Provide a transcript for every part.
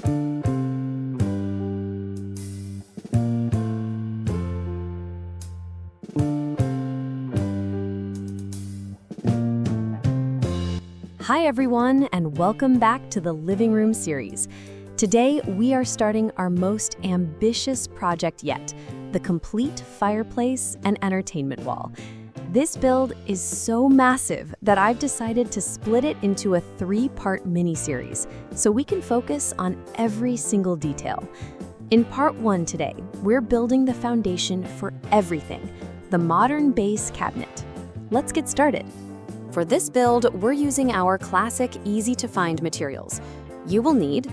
Hi everyone, and welcome back to the Living Room series. Today, we are starting our most ambitious project yet, the complete fireplace and entertainment wall. This build is so massive that I've decided to split it into a 3-part mini-series, so we can focus on every single detail. In part 1 today, we're building the foundation for everything, the modern base cabinet. Let's get started. For this build, we're using our classic, easy-to-find materials. You will need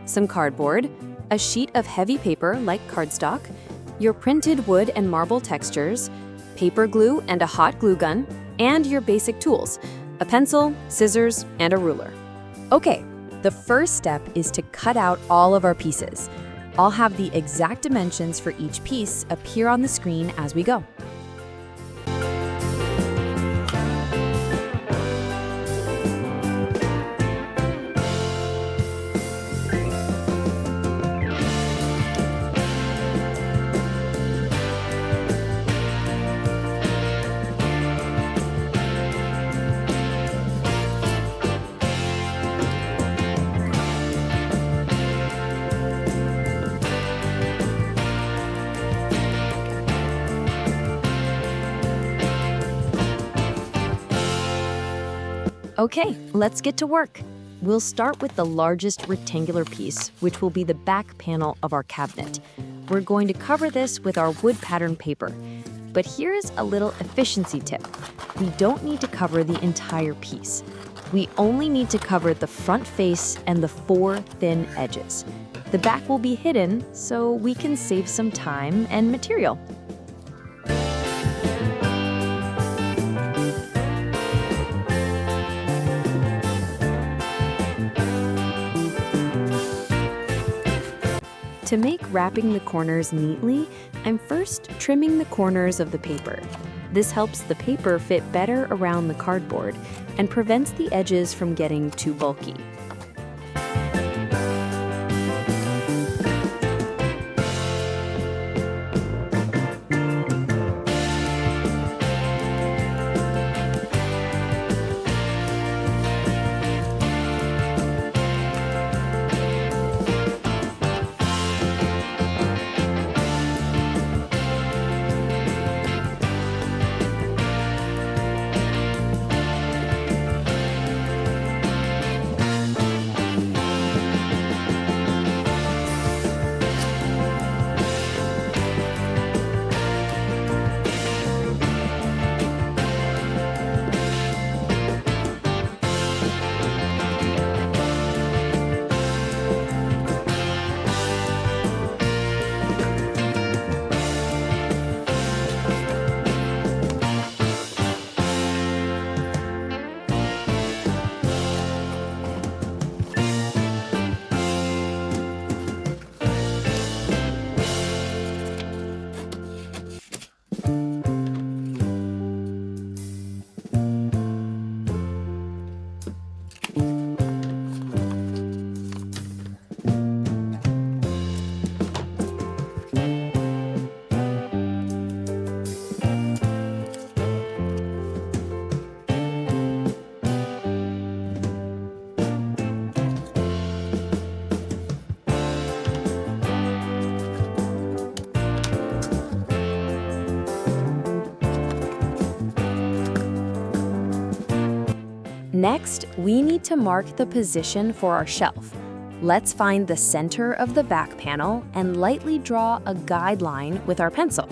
some cardboard, a sheet of heavy paper like cardstock, your printed wood and marble textures, paper glue and a hot glue gun, and your basic tools, a pencil, scissors, and a ruler. Okay, the first step is to cut out all of our pieces. I'll have the exact dimensions for each piece appear on the screen as we go. Okay, let's get to work. We'll start with the largest rectangular piece, which will be the back panel of our cabinet. We're going to cover this with our wood pattern paper. But here's a little efficiency tip. We don't need to cover the entire piece. We only need to cover the front face and the 4 thin edges. The back will be hidden, so we can save some time and material. To make wrapping the corners neatly, I'm first trimming the corners of the paper. This helps the paper fit better around the cardboard and prevents the edges from getting too bulky. Next, we need to mark the position for our shelf. Let's find the center of the back panel and lightly draw a guideline with our pencil.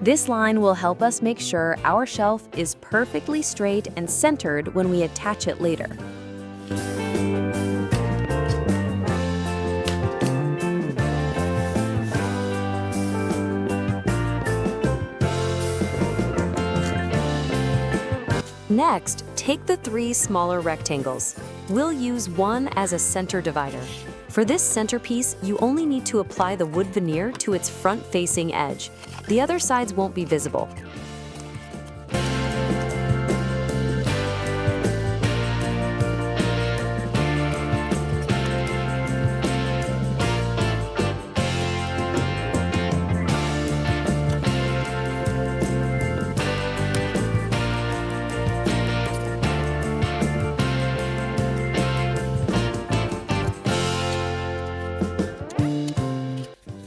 This line will help us make sure our shelf is perfectly straight and centered when we attach it later. Next, take the 3 smaller rectangles. We'll use one as a center divider. For this centerpiece, you only need to apply the wood veneer to its front-facing edge. The other sides won't be visible.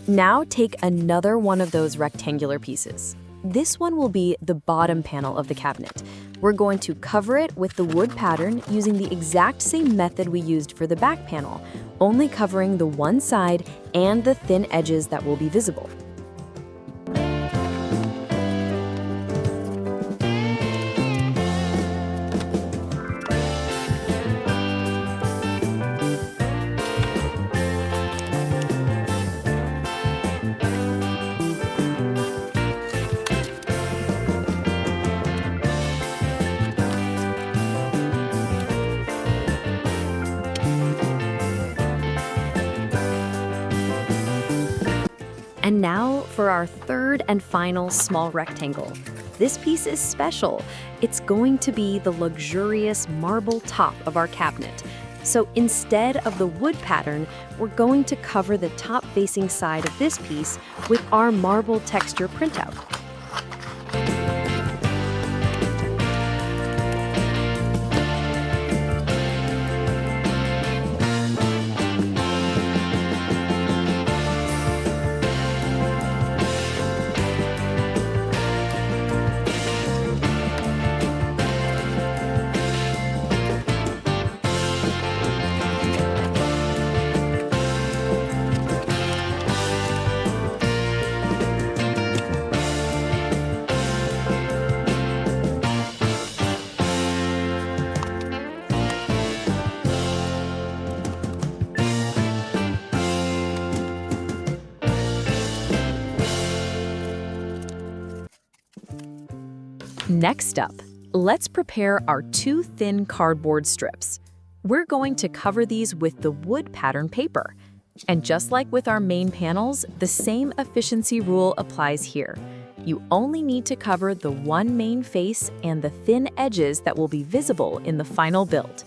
Now take another one of those rectangular pieces. This one will be the bottom panel of the cabinet. We're going to cover it with the wood pattern using the exact same method we used for the back panel, only covering the one side and the thin edges that will be visible. And now for our third and final small rectangle. This piece is special. It's going to be the luxurious marble top of our cabinet. So instead of the wood pattern, we're going to cover the top-facing side of this piece with our marble texture printout. Next up, let's prepare our two thin cardboard strips. We're going to cover these with the wood pattern paper. And just like with our main panels, the same efficiency rule applies here. You only need to cover the one main face and the thin edges that will be visible in the final build.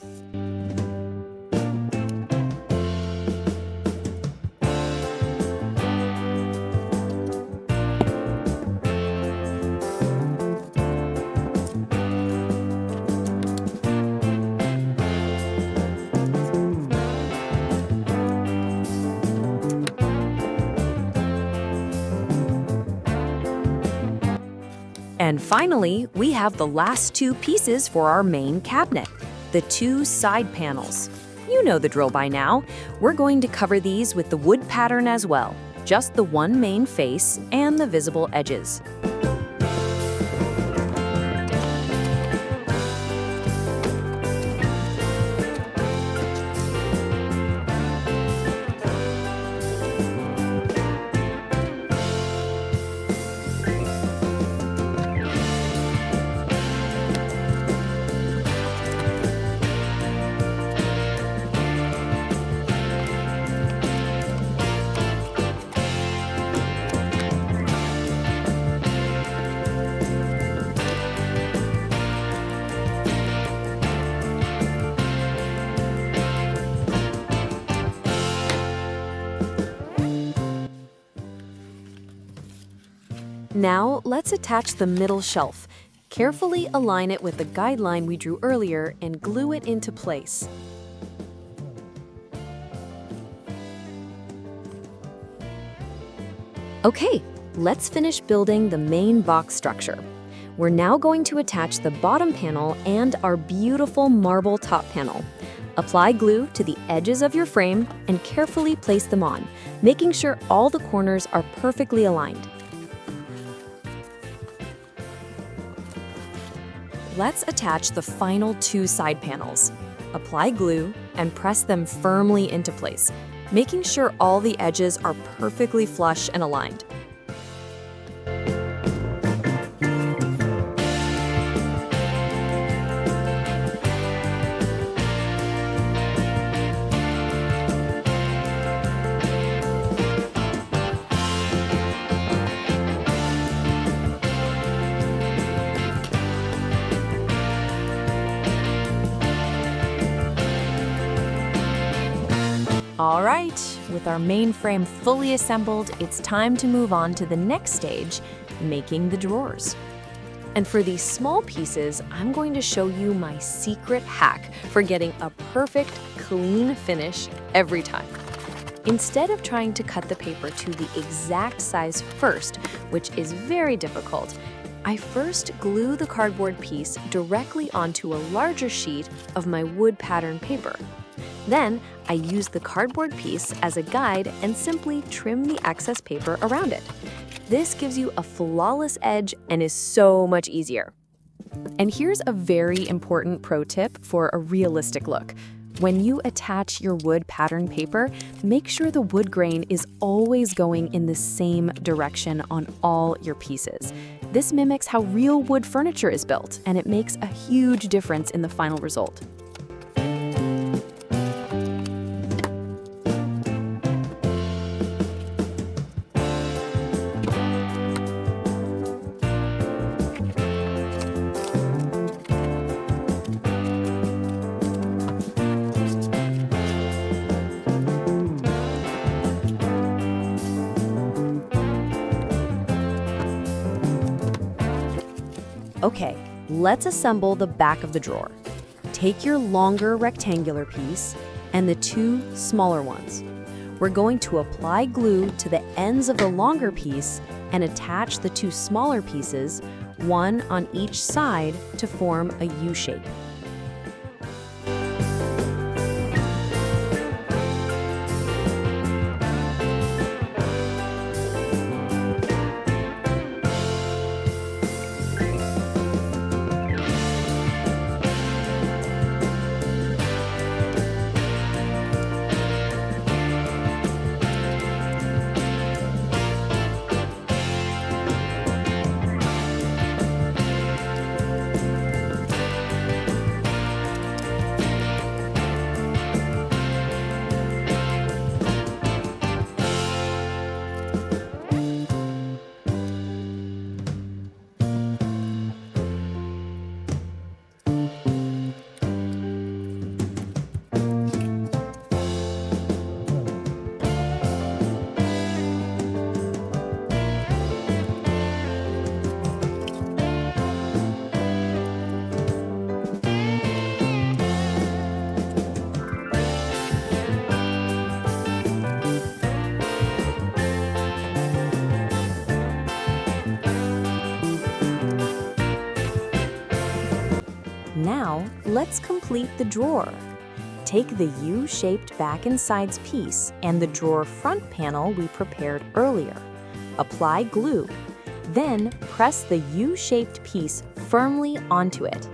And finally, we have the last two pieces for our main cabinet, the two side panels. You know the drill by now. We're going to cover these with the wood pattern as well, just the one main face and the visible edges. Now, let's attach the middle shelf. Carefully align it with the guideline we drew earlier and glue it into place. Okay, let's finish building the main box structure. We're now going to attach the bottom panel and our beautiful marble top panel. Apply glue to the edges of your frame and carefully place them on, making sure all the corners are perfectly aligned. Let's attach the final two side panels. Apply glue and press them firmly into place, making sure all the edges are perfectly flush and aligned. All right, with our main frame fully assembled, it's time to move on to the next stage, making the drawers. And for these small pieces, I'm going to show you my secret hack for getting a perfect, clean finish every time. Instead of trying to cut the paper to the exact size first, which is very difficult, I first glue the cardboard piece directly onto a larger sheet of my wood pattern paper. Then, I use the cardboard piece as a guide and simply trim the excess paper around it. This gives you a flawless edge and is so much easier. And here's a very important pro tip for a realistic look. When you attach your wood pattern paper, make sure the wood grain is always going in the same direction on all your pieces. This mimics how real wood furniture is built, and it makes a huge difference in the final result. Okay, let's assemble the back of the drawer. Take your longer rectangular piece and the two smaller ones. We're going to apply glue to the ends of the longer piece and attach the two smaller pieces, one on each side, to form a U shape. Now, let's complete the drawer. Take the U-shaped back and sides piece and the drawer front panel we prepared earlier. Apply glue. Then, press the U-shaped piece firmly onto it.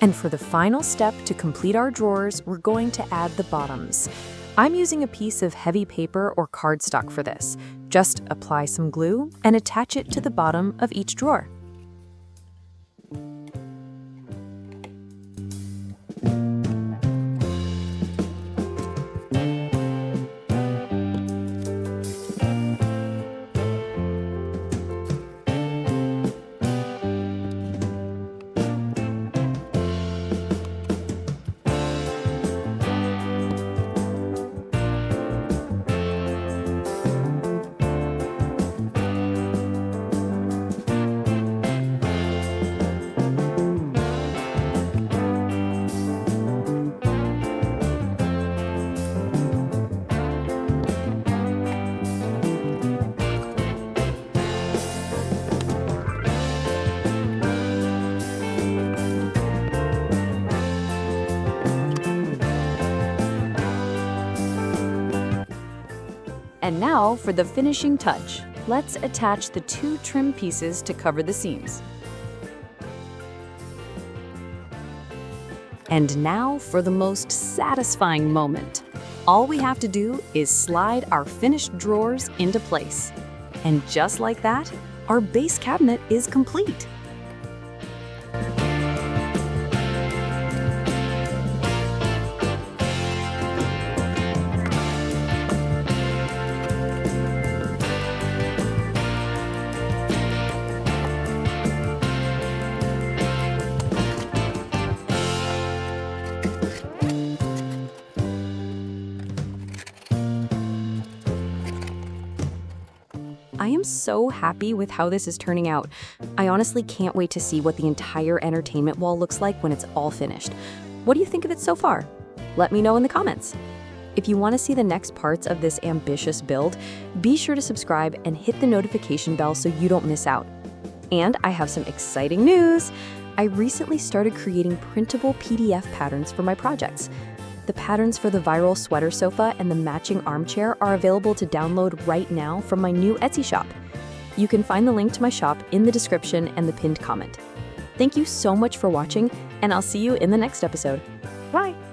And for the final step to complete our drawers, we're going to add the bottoms. I'm using a piece of heavy paper or cardstock for this. Just apply some glue and attach it to the bottom of each drawer. And now for the finishing touch. Let's attach the two trim pieces to cover the seams. And now for the most satisfying moment. All we have to do is slide our finished drawers into place. And just like that, our base cabinet is complete. I am so happy with how this is turning out. I honestly can't wait to see what the entire entertainment wall looks like when it's all finished. What do you think of it so far? Let me know in the comments. If you want to see the next parts of this ambitious build, be sure to subscribe and hit the notification bell so you don't miss out. And I have some exciting news. I recently started creating printable PDF patterns for my projects. The patterns for the viral sweater sofa and the matching armchair are available to download right now from my new Etsy shop. You can find the link to my shop in the description and the pinned comment. Thank you so much for watching, and I'll see you in the next episode. Bye!